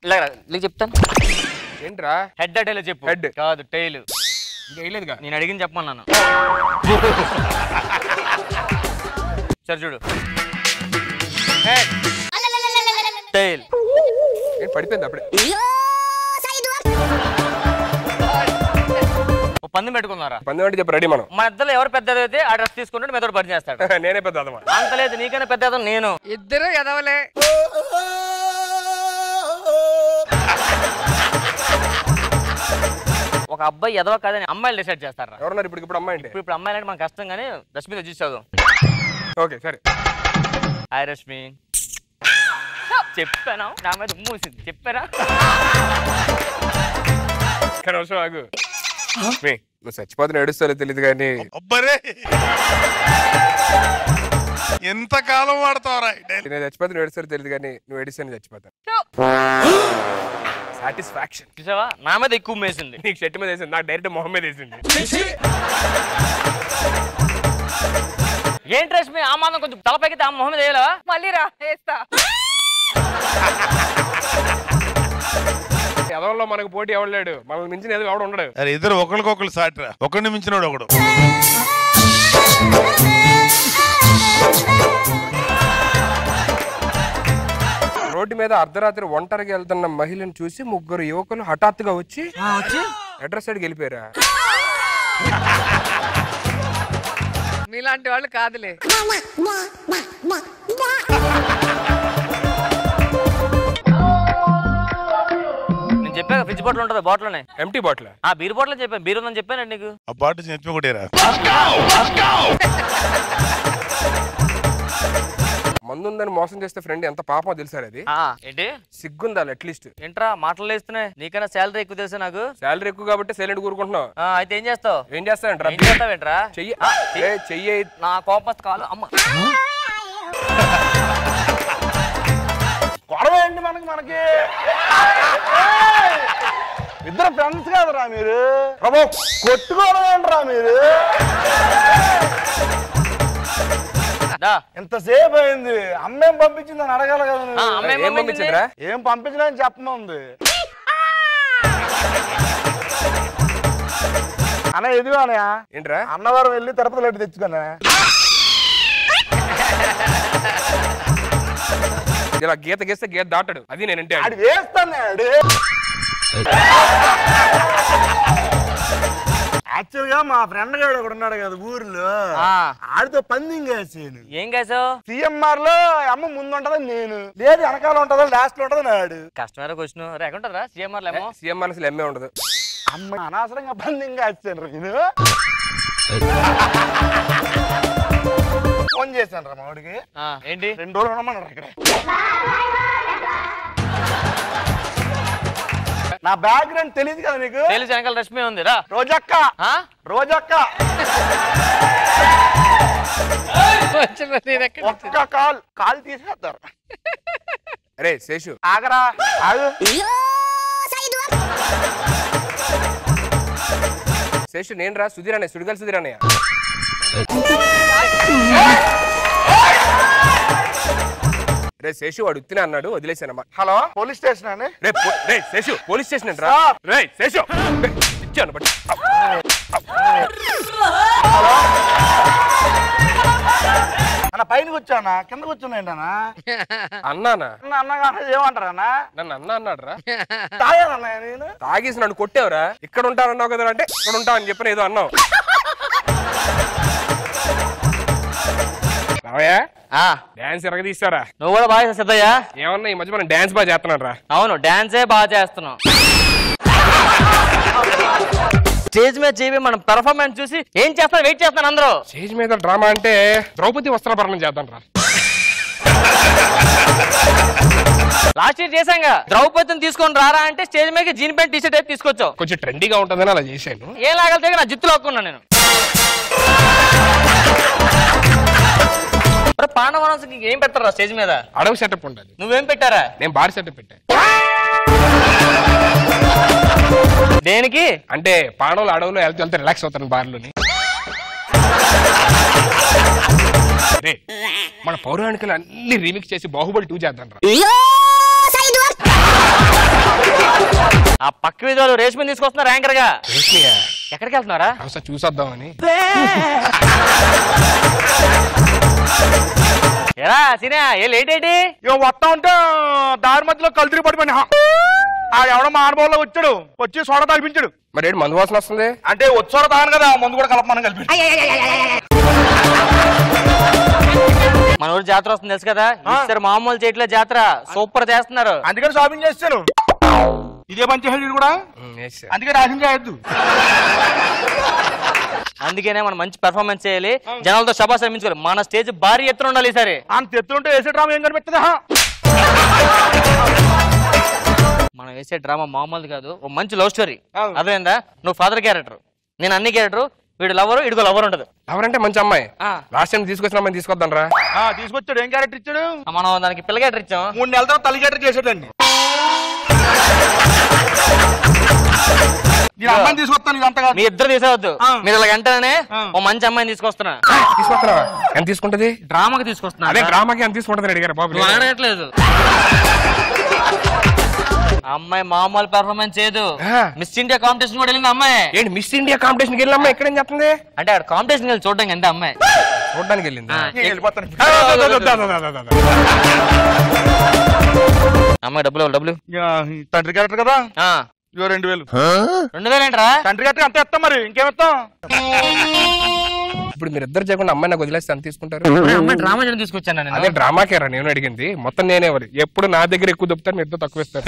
నీకు చెప్తాను. ఏంట్రా? హెడ్ టైల్ చెప్పు. హెడ్ కాదు టైల్. వేయలేదుగా. నేను అడిగింది చెప్పమన్నాను. సరే చూడు. Head tile. పడిపోయింది అప్పుడే. పందెం పెట్టుకున్నారా? పందెం అంటే చెప్పు రెడీ. మనం మన ఇద్దరు ఎవరు పెద్ద అయితే ఆ డ్రెస్ తీసుకుంటే మెదడు పని చేస్తాడు. నేనే పెద్ద అదమా. అంత లేదు, నీకైనా పెద్ద అదం నేను. ఇద్దరు ఎదవలే. ఒక అబ్బాయి ఎదవ కాదని అమ్మాయిలు డిసైడ్ చేస్తారా? ఎవరున్నారు ఇప్పుడు అమ్మాయి అంటే? ఇప్పుడు అమ్మాయిలు అంటే మనకు కష్టం, కానీ రష్మితో చూసావు. ఓకే సరే. హాయ్ రష్మి. చెప్పానా? నా మీద మూసింది. చెప్పారా? ఆగు. నువ్వు చచ్చిపోతున్నా ఏడుస్తారో తెలియదు కానీ అబ్బరే ఎంత కాలం వాడతావరా? నేను చచ్చిపోతున్నా ఏడుస్తారో తెలియదు కానీ నువ్వు ఏడిస్తాను చచ్చిపోతాను. సాటిస్ఫాక్షన్. చూసావా? నా మీద ఎక్కువ వేసింది. నీకు షర్ట్ మీద వేసింది, నాకు డైరెక్ట్ మొహం మీద వేసింది. ఏంటి రష్మి ఆ మాత్రం కొంచెం తలపైకి ఆ మొహం మీద వేయలేవా? మళ్ళీ రా వేస్తా. ఎదవల్లో మనకు పోటీ ఎవడలేడు, మనల్ని మించిన ఎదుగు ఎవడు ఉండడు. అరే ఇద్దరు ఒకరికొకరు సాటిరా, ఒకరిని మించినోడు ఒకడు. రోడ్డు మీద అర్ధరాత్రి ఒంటరిగా వెళ్తున్న మహిళను చూసి ముగ్గురు యువకులు హఠాత్తుగా వచ్చి అడ్రస్ సైడ్కి వెళ్ళిపోయారా? మీలాంటి వాళ్ళు కాదులే. నేను చెప్పాక ఫ్రిడ్జ్ బాటిల్ ఉంటుంది, బాటిల్నే. Empty bottle? ఆ బీర్ బాటిల్ చెప్పాను, బీర్ ఉందని చెప్పాను నీకు. ఆ బాటిల్ చెప్పి కొట్టేరా. మందుందని మోసం చేస్తే ఫ్రెండ్ ఎంత పాపమో తెలుసారు? అది ఏంటి సిగ్గుందాలి అట్లీస్ట్. ఏంట్రా మాటలు వేస్తున్నాయి? నీకైనా శాలరీ ఎక్కువ తెలుసా నాకు. శాలరీ ఎక్కువ కాబట్టి సైలెంట్ కూరుకుంటున్నావు. అయితే ఏం చేస్తావు? ఏం చేస్తావేంట్రా? ఏం చేస్తావేంట్రా? చెయ్యి. నా కోపం కాలు. అమ్మ గొడవేంటి మనకి ఇద్దరు ఫ్రెండ్స్ కాదురా మీరు? కొట్టుకోవడం ఏంట్రా మీరు? ఎంతసేపు అయింది, అమ్మేం పంపించిందని అడగాలి కదా. ఏం పంపించలేని చెప్పమంది అన్న. ఎదుగు అన్నయ్య. ఏంట్రా? అన్నవరం వెళ్ళి తిరుపతి లడ్డు తెచ్చుకున్నా. ఇలా గీత గీస్తే గీత దాటాడు. అది నేనంటే అది వేస్తాను. యాక్చువల్ గా మా ఫ్రెండ్ గారు ఒకడు ఉన్నాడు కదా ఊర్లో, ఆడితో పందెం కాసాను. ఏం కాసావు? సిఎంఆర్ లో అమ్మ ముందు ఉంటది నేను, లేదు వెనకాల ఉంటదో లాస్ట్ లో ఉంటదో నాడు. Customer question ఎక్కడుంటారా? సిఎంఆర్ లో ఏమో. సిఎంఆర్ అసలు ఎమ్మే ఉండదు. అమ్మ అనవసరంగా పందెం కాసాను. నేను ఫోన్ చేశాను రా మావాడికి. ఏంటి? 2 రోజులు ఉండమన్నారు ఇక్కడ. నా బ్యాక్గ్రౌండ్ తెలియదు కదా నీకు? తెలుసు, వెనకాల రష్మి ఉంది. రా రోజక్క. రోజక్క ఒక్క కాల్ తీసేస్తారు. అరే శేషు ఆగరా, ఆగు. శేషు నేను రా, సుధీర్ అన్నయ్య, సుడిగాలి సుధీర్ అన్నయ్య. రే శేషు వాడు ఉత్తినే అన్నాడు, వదిలేసానమ్మా. హలో పోలీస్ స్టేషన్ అండి? రే శేషు పోలీస్ స్టేషన్ అంటారా? రే శేషు ఇచ్చాను బట్టి. అన్న పైన కూర్చోనా కింద కూర్చున్నాయండి? అన్నానా? అన్నగా ఏమంటారా? నన్ను అన్నా అన్నాడు రా. తాగానన్నా నేను? తాగేసి నన్ను కొట్టేవరా? ఇక్కడ ఉంటానన్నావు కదా అంటే ఇక్కడ ఉంటావు అని చెప్పిన ఏదో అన్నావు. డాన్స్ ఎరగదీస్తారా? నువ్వు కూడా బాగా చేస్తాయా? ఏమన్నా ఈ మధ్య మనం డాన్స్ బాగా చేస్తున్నాడు రా. అవును, డాన్సే బాగా చేస్తున్నాం. స్టేజ్ మీద చేయి మనం పెర్ఫార్మెన్స్ చూసి ఏం చేస్తాను వెయిట్ చేస్తాను అందరూ. స్టేజ్ మీద డ్రామా అంటే ద్రౌపది వస్త్రాభరణం చేద్దాం రా. లాస్ట్ ఇయర్ చేశాంగా, ద్రౌపదిని తీసుకొని రారా అంటే స్టేజ్ మీద జీన్ ప్యాంట్ టీ షర్ట్ అయితే తీసుకొచ్చావు. కొంచెం ట్రెండీగా ఉంటుందని అలా చేశాను. ఏం లాగలితే నా జిత్తులో ఒక్కున్నా నేను. పాండవనంకి ఏం పెట్టారా స్టేజ్ మీద? అడవి సెటప్ ఉంటుంది. నువ్వేం పెట్టారా? నేను బార్ సెటప్ పెట్టా. దేనికి? అంటే పాండవులు అడవులో వెళ్తే రిలాక్స్ అవుతాను బార్లోని. మన పౌరాణికలు అన్ని రీమిక్స్ చేసి బాహుబలి 2 చేద్దాం రా. ఆ పక్క వీధిలో రేష్మిని తీసుకొస్తున్నారు యాంకర్ గా. ఎక్కడికి వెళ్తున్నారా? ఒకసారి చూసొద్దామని. ఎరా సినిమా ఏ లేట్ ఏంటి? ఇక వస్తా ఉంటే దారి మధ్యలో కలుతురి పడిపోయినా ఎవడో మా అనుభవంలో వచ్చాడు, వచ్చి సోడా తాగిపించాడు. మరి ఏంటి మందు వాసన వస్తుంది? అంటే వచ్చి సోడా తాగను కదా, మందు కూడా కలపమని కలిపి. మన ఊరు జాతర వస్తుంది తెలుసు కదా, ఇస్తారు మామూలు చేయట్లే జాతర సూపర్ చేస్తున్నారు. అందుకని షాపింగ్ చేస్తాను. ఇదే పని చేసేది కూడా, అందుకే రాసింగ్ చేయొద్దు. అందుకనే మనం మంచి పెర్ఫార్మెన్స్ చేయాలి, జనాలతో శబాష్ అనిపించుకోవాలి. మన స్టేజ్ భారీ ఎత్తున ఉండాలి ఈసారి. అంత ఎత్తుంటే వేసే డ్రామా ఏం కనిపిస్తుందా? మనం వేసే డ్రామా మామూలు కాదు, ఓ మంచి లవ్ స్టోరీ. అదేందా, నువ్వు ఫాదర్ క్యారెక్టర్, నేను అన్ని క్యారెక్టర్. వీడు లవరు, ఇడుగు లవర్ ఉండదు. లవర్ అంటే మంచి అమ్మాయి. లాస్ట్ టైం తీసుకొచ్చిన అమ్మాయి తీసుకొద్దాం రా. తీసుకొచ్చాడు. ఏం క్యారెక్టర్ ఇచ్చాడు? మనం దానికి పిల్ల క్యారెక్టర్ ఇచ్చాం. 3 నెలల తర్వాత తల్లి క్యారెక్టర్ చేసాడండి. నేను అమ్మాయిని తీసుకొస్తాను. ఇదంతా మీ ఇద్దరు తీసేవద్దు, మీరు ఇలా వెంటనే ఓ మంచి అమ్మాయిని తీసుకొస్తున్నా. తీసుకొస్తున్నావా? ఎంత తీసుకుంటది? డ్రామాకి తీసుకొస్తున్నా. అదే డ్రామాకి ఎంత తీసుకుంటది అడిగారు బాబు. అడగట్లేదు. అమ్మాయి మామూలు పెర్ఫార్మెన్స్ చేయదు. మిస్ ఇండియా కాంపిటీషన్ కూడా వెళ్ళింది అమ్మాయి. ఏంటి మిస్ ఇండియా కాంపిటీషన్ వెళ్ళిన అమ్మాయి ఎక్కడేం చెప్తుంది? అంటే ఆడ కాంపిటీషన్ వెళ్ళి చూడడానికి ఎంత అమ్మాయి చూడడానికి వెళ్ళింది. అమ్మాయి డబ్బులు తండ్రి క్యారెక్టర్ కదా, 2000. 2000 ఏంట్రా? తండ్రి క్యారెక్టర్ అంత ఇస్తాం, మరి ఇంకేమిస్తాం? ఇప్పుడు మీరు ఇద్దరు చేయకుండా అమ్మాయి నాకు వదిలేస్తే ఎంత తీసుకుంటారు? అమ్మాయి డ్రామా చేయడం తీసుకొచ్చాను. అదే డ్రామాకేరా నేను అడిగింది. మొత్తం నేనే వరి ఎప్పుడు నా దగ్గర ఎక్కువ దొప్పుతారు, మీరు ఇద్దరు తక్కువ ఇస్తారు.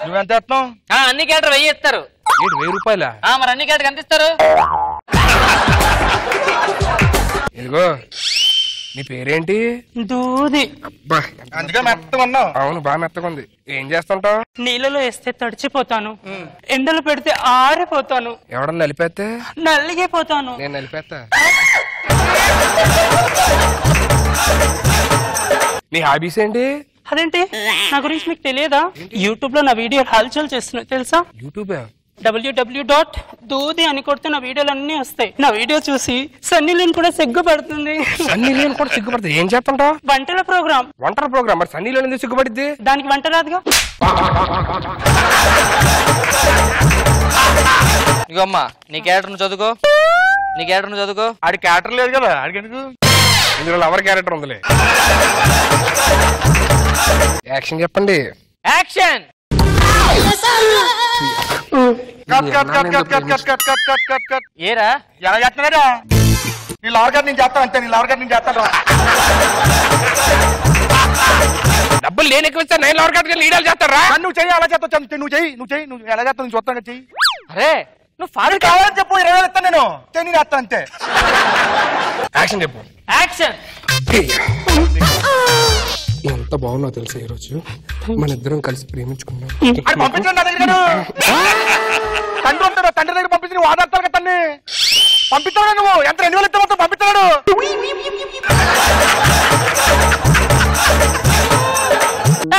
నువ్వెంత ఇస్తాం? అన్ని క్యారెక్టర్ 1000 ఇస్తారు. 1000 రూపాయల? మరి అన్ని క్యారెక్టర్ ఎంత ఇస్తారు? ఇదిగో నీ పేరేంటి? దూది. అందుకే మెత్తగా ఉన్నావు. అవును, బాగా మెత్తగా ఉంది. ఏం చేస్తుంటావు? నీళ్ళలో వేస్తే తడిచిపోతాను, ఎండలు పెడితే ఆరిపోతాను, ఎవడన్నా నలిపేస్తే నల్లిగిపోతాను. నేను నలిపేస్తా. నీ హాబీస్ ఏంటి? అదేంటి, నా గురించి మీకు తెలియదా? యూట్యూబ్ లో నా వీడియో హల్చల్ చేస్తున్నా తెలుసా? యూట్యూబ్ www.దూది అని కొడితే నా వీడియోలు అన్ని వస్తాయి. నా వీడియో చూసి సన్నీ లియోన్ కూడా సిగ్గుపడుతుంది. సన్నీ లియోన్ కూడా సిగ్గుపడుతుంది? ఏం చేస్తుంటావు? వంటల ప్రోగ్రామ్. వంటల ప్రోగ్రామ్? మరి సన్నీ లియోన్ ఎందుకు సిగ్గుపడిద్ది? దానికి వంట రాదుగా. ఇగమ్మా నీ క్యారెక్టర్ చదువుకో, నీ క్యారెక్టర్ చదువుకో. ఆడి క్యారెక్టర్ లేదు కదా, ఆడికి ఎందుకు? ఇందులో లవర్ క్యారెక్టర్ ఉందిలే. యాక్షన్ చెప్పండి. యాక్షన్. ఏరా ఎలా చేస్తున్నాడా? నీ లవర్ గారు నేను చేస్తాను అంతే. నీ లవర్ గారు నేను చేస్తాను. డబ్బులు నేను ఎక్కువ ఇస్తాను, నేను లవర్ గారికి లీడర్ చేస్తారా? నువ్వు చెయ్యి, అలా చేస్తావు. నువ్వు చెయ్యి, నువ్వు ఎలా చేస్తావు? నేను చూస్తాను. చెయ్యి. అరే నువ్వు ఫాదర్ కావాలని చెప్పు, 20,000 ఇస్తాను నేను. నేను చేస్తాను అంతే. యాక్షన్ చెప్పు. యాక్షన్. ఎంత బాగున్నావు తెలుసా ఈరోజు? మన ఇద్దరం కలిసి ప్రేమించుకున్నాం. పంపించండి నా దగ్గర. తండ్రి ఉంటాడు, తండ్రి దగ్గర పంపించి నువ్వు ఆధార్తారు కదా తన్ని. పంపిస్తాడు నువ్వు. ఎంత 2000 ఇస్తే మొత్తం పంపిస్తాడు.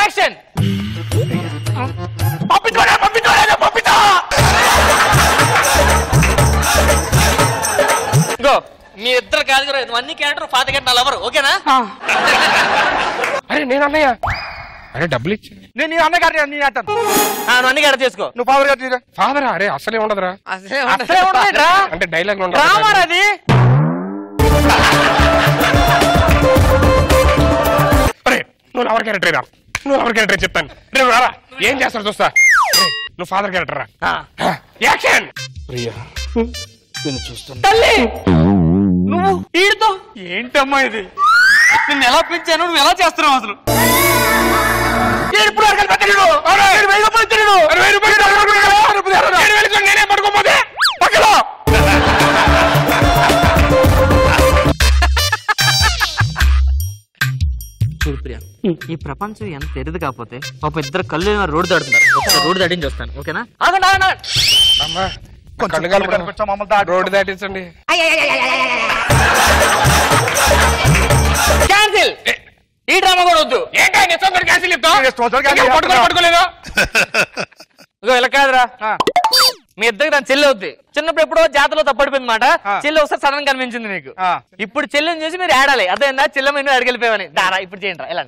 యాక్షన్. పంపించాడు, పంపించాడు, పంపించా. ఇగో మీ ఇద్దరు కాదు కదా, అన్ని క్యారెక్టర్ ఫాదర్ క్యారెక్టర్ నా లవర్, ఓకేనా? అరే నేను అన్నయ్య. అరే డబ్బులు ఇచ్చి నేను నీ అన్నగారు నేను అంటాను. నువ్వు అన్ని క్యారెక్టర్ చేసుకో. నువ్వు ఫాదర్ గారు తీరా. ఫాదరా? అరే అసలే ఉండదురా. అసలే ఉండదురా అంటే డైలాగ్ అది. నువ్వు లవర్ క్యారెక్టర్ రా, నువ్వు లవర్ క్యారెక్టర్ చెప్తాను. రేపు రారా, ఏం చేస్తాడు చూస్తా. నువ్వు ఫాదర్ క్యారెక్టర్ రా. యాక్షన్. ప్రియా నేను చూస్తాను. తల్లి నువ్వు ఈడుతో ఏంటమ్మా ఇది? నిన్ను ఎలా పెంచాను, నువ్వు ఎలా చేస్తున్నావు అసలు? నేనే పడుకోపోతే పక్కలో ప్రియా, ఈ ప్రపంచం ఎంత ఎరుదు కాకపోతే పాప ఇద్దరు కళ్ళు రోడ్డు దాడుతున్నారు. రోడ్డు దాటించి వస్తాను, ఓకేనా? ఆగండి ఆగండి. అమ్మా రోడ్డు దాటించండి. క్యాన్సిల్. ఈ డ్రామా కూడా వద్దు. క్యాన్సిల్ పట్టుకోలేదు. ఇగో ఇలా కాదురా, మీ ఇద్దరికి దాని చెల్లి అవుద్ది. చిన్నప్పుడు ఎప్పుడో జాతరలో తప్పడిపోయింది మాట. చెల్లి ఒకసారి సడన్ కనిపించింది మీకు. ఇప్పుడు చెల్లిని చూసి మీరు ఆడాలి. అదేందా చెల్లె మీద అడిగెళ్ళిపోయావని. దారా ఇప్పుడు చేయండి. ఎలా